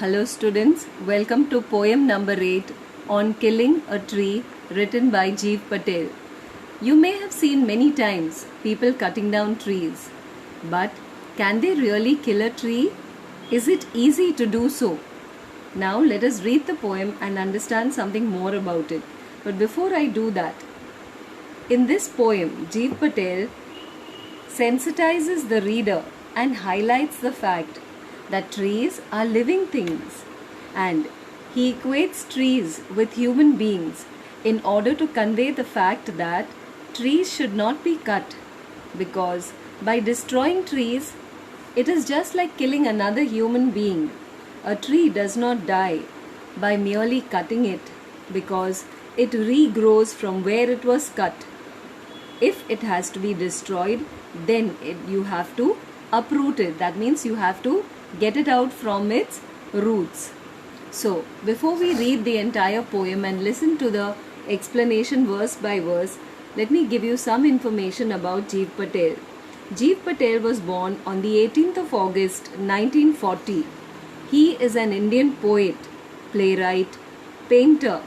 Hello students, welcome to poem number 8 on Killing a Tree written by Jeev Patel. You may have seen many times people cutting down trees, but can they really kill a tree? Is it easy to do so? Now let us read the poem and understand something more about it. But before I do that, in this poem, Jeev Patel sensitizes the reader and highlights the fact that trees are living things, and he equates trees with human beings in order to convey the fact that trees should not be cut, because by destroying trees it is just like killing another human being. A tree does not die by merely cutting it, because it regrows from where it was cut. If it has to be destroyed, then you have to uproot it. That means you have to get it out from its roots. So, before we read the entire poem and listen to the explanation verse by verse, let me give you some information about Jeev Patel. Jeev Patel was born on the 18th of August 1940. He is an Indian poet, playwright, painter,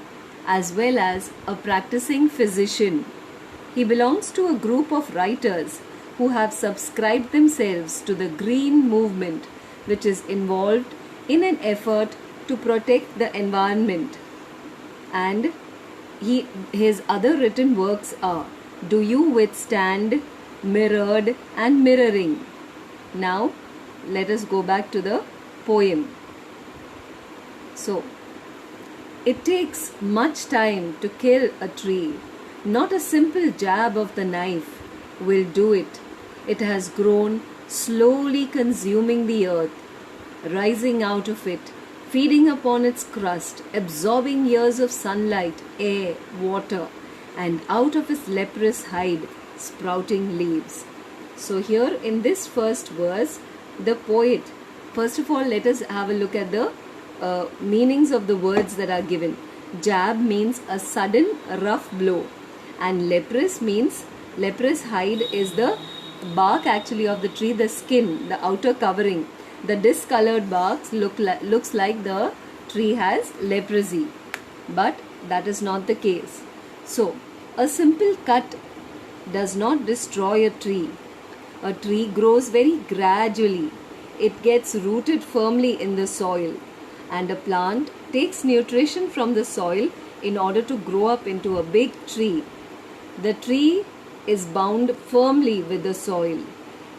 as well as a practicing physician. He belongs to a group of writers who have subscribed themselves to the Green Movement, which is involved in an effort to protect the environment. And his other written works are Do You Withstand, Mirrored and Mirroring. Now let us go back to the poem. So, it takes much time to kill a tree. Not a simple jab of the knife will do it. It has grown, slowly consuming the earth, rising out of it, feeding upon its crust, absorbing years of sunlight, air, water, and out of its leprous hide, sprouting leaves. So here in this first verse, the poet, first of all, let us have a look at the meanings of the words that are given. Jab means a sudden rough blow, and leprous means, leprous hide is the bark actually of the tree, the skin, the outer covering. The discolored bark looks like the tree has leprosy, but that is not the case. So, a simple cut does not destroy a tree. A tree grows very gradually. It gets rooted firmly in the soil, and a plant takes nutrition from the soil in order to grow up into a big tree. The tree is bound firmly with the soil.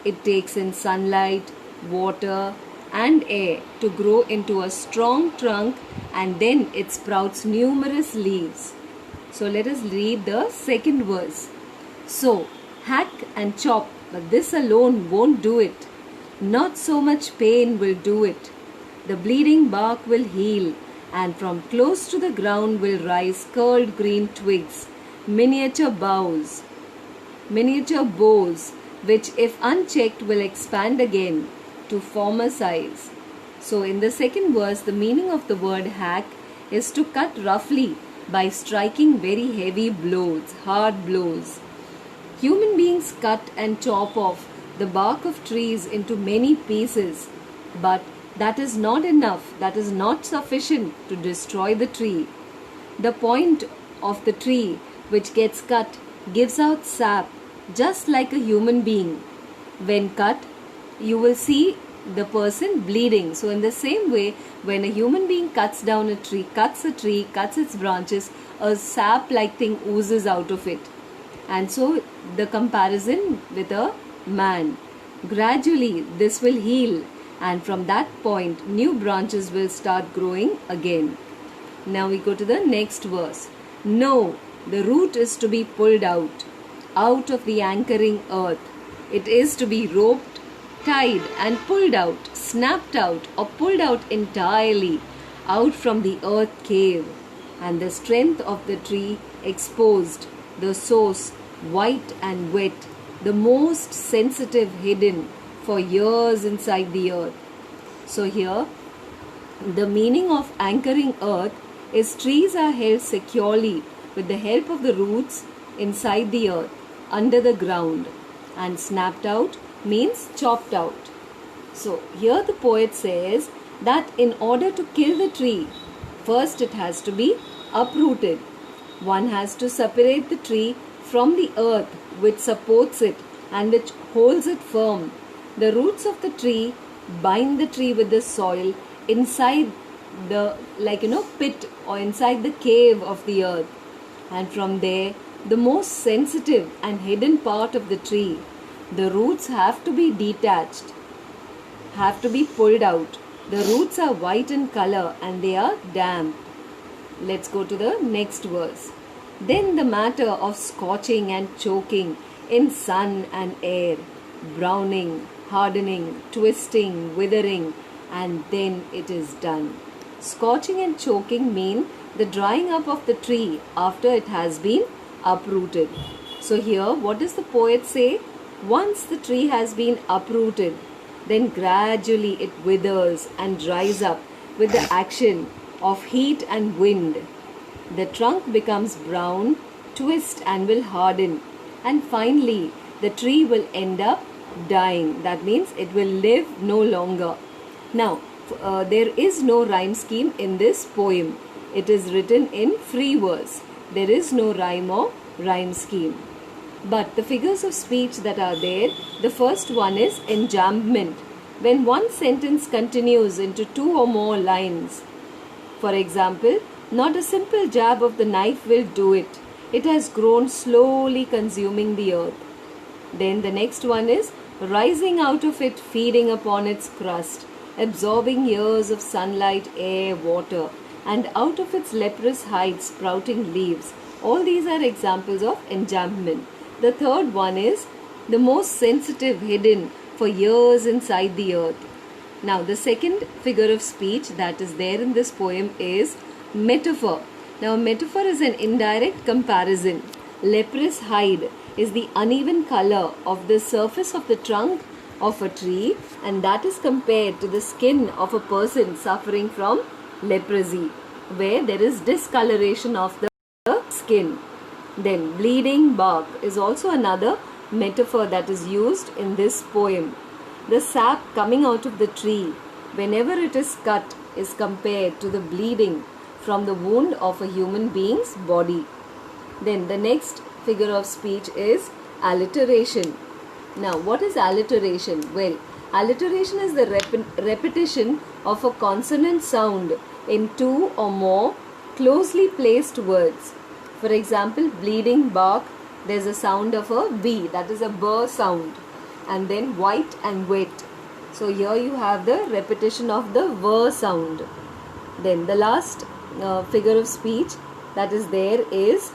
It takes in sunlight, water and air to grow into a strong trunk, and then it sprouts numerous leaves. So let us read the second verse. So, hack and chop, but this alone won't do it. Not so much pain will do it. The bleeding bark will heal, and from close to the ground will rise curled green twigs, miniature bows, which if unchecked will expand again to former size. So in the second verse, the meaning of the word hack is to cut roughly by striking very heavy blows, hard blows. Human beings cut and chop off the bark of trees into many pieces, but that is not enough, that is not sufficient to destroy the tree. The point of the tree which gets cut gives out sap, just like a human being. When cut, you will see the person bleeding. So in the same way, when a human being cuts down a tree, cuts its branches, a sap-like thing oozes out of it. And so the comparison with a man. Gradually, this will heal, and from that point, new branches will start growing again. Now we go to the next verse. No, the root is to be pulled out of the anchoring earth. It is to be roped, tied and pulled out, snapped out or pulled out entirely out from the earth cave, and the strength of the tree exposed, the source white and wet, the most sensitive hidden for years inside the earth. So here, the meaning of anchoring earth is trees are held securely with the help of the roots inside the earth, under the ground, and snapped out means chopped out. So here the poet says that in order to kill the tree, first it has to be uprooted. One has to separate the tree from the earth which supports it and which holds it firm. The roots of the tree bind the tree with the soil inside the pit or inside the cave of the earth. And from there, the most sensitive and hidden part of the tree, the roots have to be detached, have to be pulled out. The roots are white in color and they are damp. Let's go to the next verse. Then the matter of scorching and choking in sun and air, browning, hardening, twisting, withering, and then it is done. Scorching and choking mean the drying up of the tree after it has been uprooted. So here, what does the poet say? Once the tree has been uprooted, then gradually it withers and dries up with the action of heat and wind. The trunk becomes brown, twist and will harden, and finally the tree will end up dying. That means it will live no longer. Now, there is no rhyme scheme in this poem. It is written in free verse. There is no rhyme or rhyme scheme. But the figures of speech that are there, the first one is enjambment. When one sentence continues into two or more lines. For example, not a simple jab of the knife will do it. It has grown slowly consuming the earth. Then the next one is rising out of it, feeding upon its crust, absorbing years of sunlight, air, water, and out of its leprous heights sprouting leaves. All these are examples of enjambment. The third one is the most sensitive, hidden for years inside the earth. Now the second figure of speech that is there in this poem is metaphor. Now metaphor is an indirect comparison. Leprous hide is the uneven color of the surface of the trunk of a tree, and that is compared to the skin of a person suffering from leprosy, where there is discoloration of the skin. Then bleeding bark is also another metaphor that is used in this poem. The sap coming out of the tree whenever it is cut is compared to the bleeding from the wound of a human being's body. Then the next figure of speech is alliteration. Now what is alliteration? Well, alliteration is the repetition of a consonant sound in two or more closely placed words. For example, bleeding bark, there's a sound of a B, that is a B sound. And then white and wet. So here you have the repetition of the V sound. Then the last figure of speech that is there is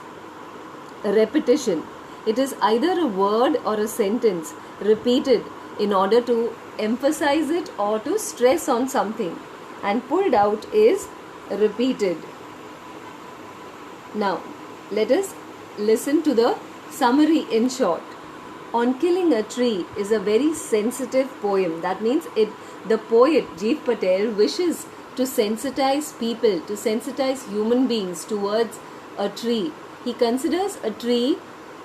repetition. It is either a word or a sentence repeated in order to emphasize it or to stress on something, and pulled out is repeated. Now let us listen to the summary in short. On Killing a Tree is a very sensitive poem. That means the poet Jeev Patel wishes to sensitize people, to sensitize human beings towards a tree. He considers a tree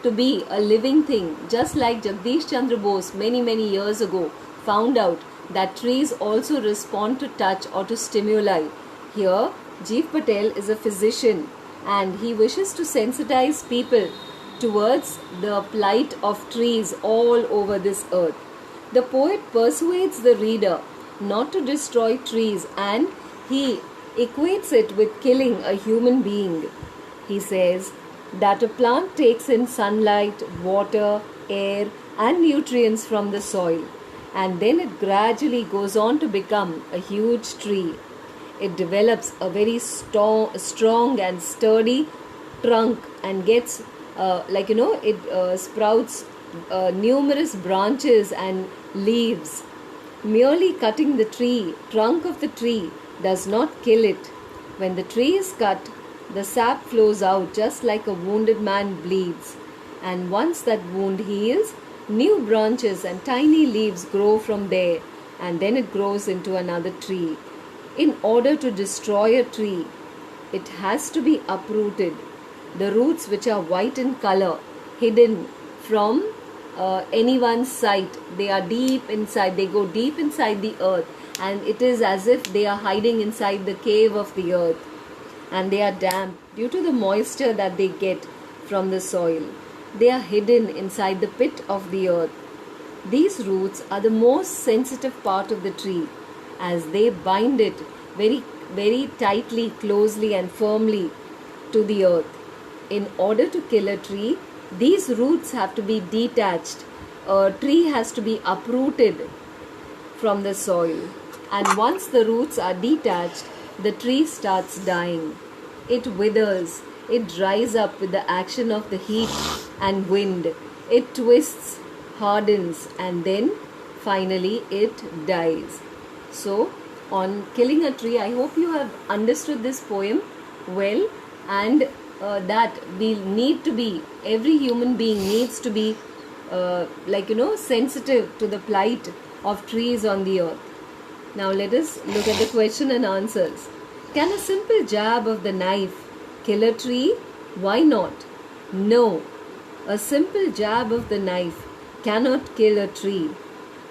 to be a living thing, just like Jagdish Chandra Bose many years ago found out that trees also respond to touch or to stimuli. Here, Jeev Patel is a physician and he wishes to sensitize people towards the plight of trees all over this earth. The poet persuades the reader not to destroy trees, and he equates it with killing a human being. He says that a plant takes in sunlight, water, air and nutrients from the soil, and then it gradually goes on to become a huge tree. It develops a very strong and sturdy trunk and gets sprouts numerous branches and leaves. Merely cutting the trunk of the tree does not kill it. When the tree is cut, the sap flows out just like a wounded man bleeds. And once that wound heals, new branches and tiny leaves grow from there, and then it grows into another tree. In order to destroy a tree, it has to be uprooted. The roots, which are white in color, hidden from anyone's sight, they are deep inside, they go deep inside the earth, and it is as if they are hiding inside the cave of the earth, and they are damp due to the moisture that they get from the soil. They are hidden inside the pit of the earth. These roots are the most sensitive part of the tree, as they bind it very, very tightly, closely, and firmly to the earth. In order to kill a tree, these roots have to be detached. A tree has to be uprooted from the soil. And once the roots are detached, the tree starts dying. It withers, it dries up with the action of the heat and wind. It twists, hardens, and then finally it dies. So, on killing a tree, I hope you have understood this poem well, and that we need to be, every human being needs to be sensitive to the plight of trees on the earth. Now let us look at the question and answers. Can a simple jab of the knife kill a tree? Why not? No, a simple jab of the knife cannot kill a tree.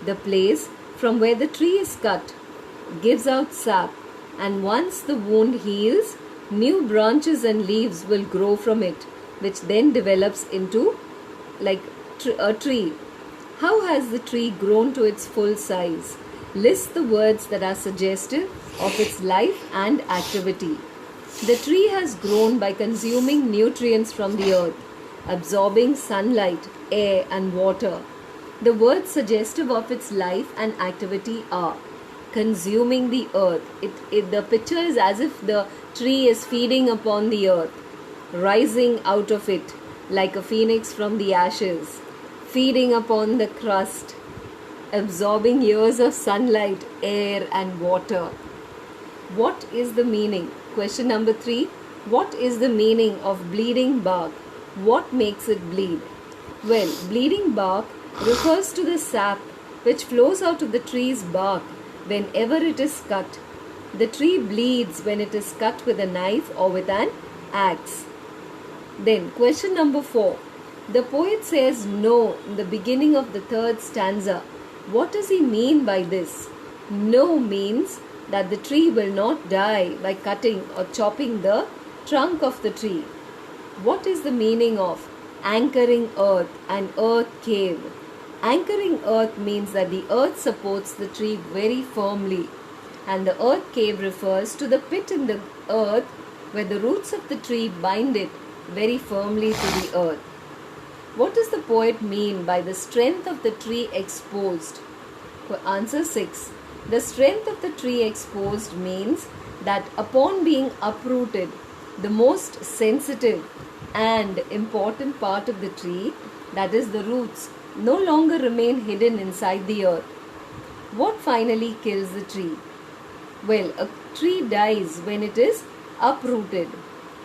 The place from where the tree is cut gives out sap, and once the wound heals, new branches and leaves will grow from it, which then develops into a tree. How has the tree grown to its full size? List the words that are suggestive of its life and activity. The tree has grown by consuming nutrients from the earth, absorbing sunlight, air, and water. The words suggestive of its life and activity are consuming the earth. The picture is as if the tree is feeding upon the earth, rising out of it like a phoenix from the ashes, feeding upon the crust, absorbing years of sunlight, air, and water. What is the meaning? Question number 3. What is the meaning of bleeding bark? What makes it bleed? Well, bleeding bark refers to the sap which flows out of the tree's bark whenever it is cut. The tree bleeds when it is cut with a knife or with an axe. Then, question number 4. The poet says no in the beginning of the 3rd stanza. What does he mean by this? No means that the tree will not die by cutting or chopping the trunk of the tree. What is the meaning of anchoring earth and earth cave? Anchoring earth means that the earth supports the tree very firmly, and the earth cave refers to the pit in the earth where the roots of the tree bind it very firmly to the earth. What does the poet mean by the strength of the tree exposed? Answer 6. The strength of the tree exposed means that upon being uprooted, the most sensitive and important part of the tree, that is the roots, no longer remain hidden inside the earth. What finally kills the tree? Well, a tree dies when it is uprooted.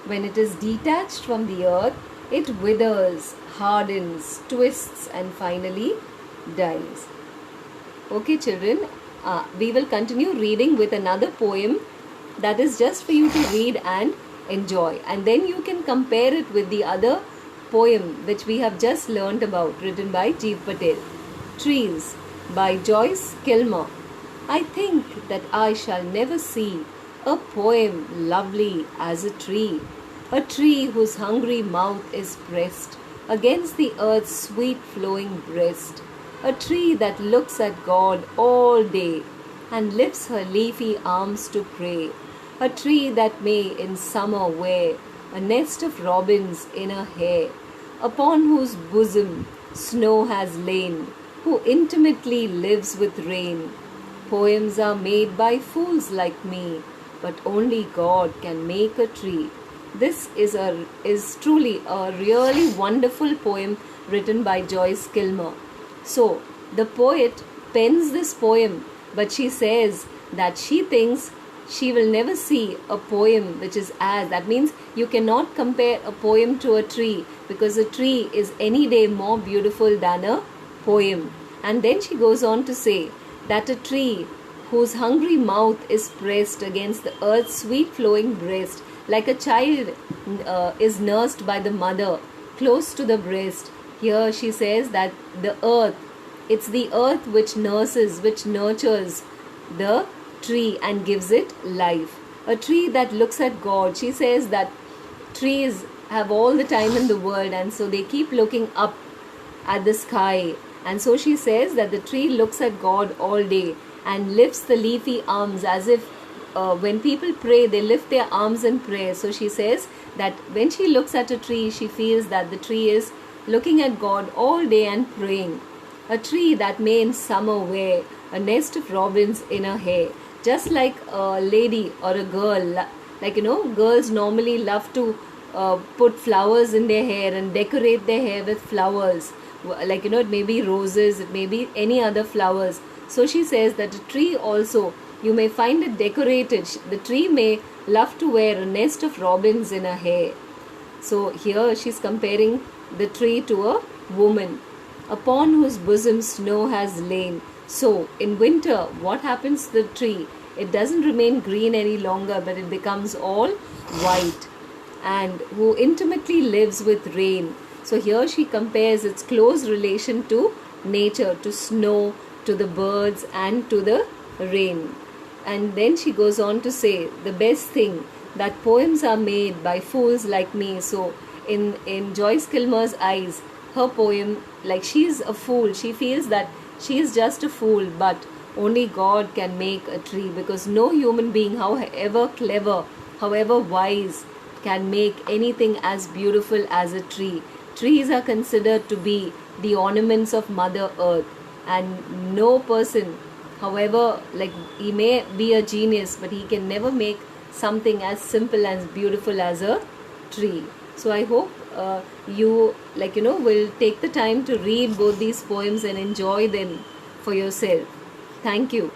When it is detached from the earth, it withers, hardens, twists, and finally dies. Okay, children, we will continue reading with another poem that is just for you to read and enjoy, and then you can compare it with the other poem which we have just learnt about, written by Jeev Patel. Trees by Joyce Kilmer. I think that I shall never see a poem lovely as a tree whose hungry mouth is pressed against the earth's sweet flowing breast, a tree that looks at God all day and lifts her leafy arms to pray, a tree that may in summer wear a nest of robins in her hair, upon whose bosom snow has lain, who intimately lives with rain. Poems are made by fools like me, but only God can make a tree. This is truly a really wonderful poem written by Joyce Kilmer. So, the poet pens this poem, but she says that she thinks she will never see a poem which is as. That means you cannot compare a poem to a tree, because a tree is any day more beautiful than a poem. And then she goes on to say that a tree whose hungry mouth is pressed against the earth's sweet flowing breast, like a child is nursed by the mother close to the breast. Here she says that the earth, it's the earth which nurses, which nurtures the tree and gives it life. A tree that looks at God. She says that trees have all the time in the world, and so they keep looking up at the sky. And so she says that the tree looks at God all day and lifts the leafy arms as if when people pray, they lift their arms in prayer. So she says that when she looks at a tree, she feels that the tree is looking at God all day and praying. A tree that may in summer wear a nest of robins in her hair, just like a lady or a girl. Like, girls normally love to put flowers in their hair and decorate their hair with flowers. Like, it may be roses, it may be any other flowers. So she says that a tree also, you may find it decorated. The tree may love to wear a nest of robins in her hair. So here she's comparing the tree to a woman upon whose bosom snow has lain. So in winter, what happens to the tree? It doesn't remain green any longer, but it becomes all white. And who intimately lives with rain. So here she compares its close relation to nature, to snow, to the birds, and to the rain. And then she goes on to say the best thing, that poems are made by fools like me. So in Joyce Kilmer's eyes, her poem, like, she's a fool. She feels that she is just a fool, but only God can make a tree, because no human being, however clever, however wise, can make anything as beautiful as a tree. Trees are considered to be the ornaments of Mother Earth, and no person, however, like, he may be a genius, but he can never make something as simple and beautiful as a tree. So I hope you, will take the time to read both these poems and enjoy them for yourself. Thank you.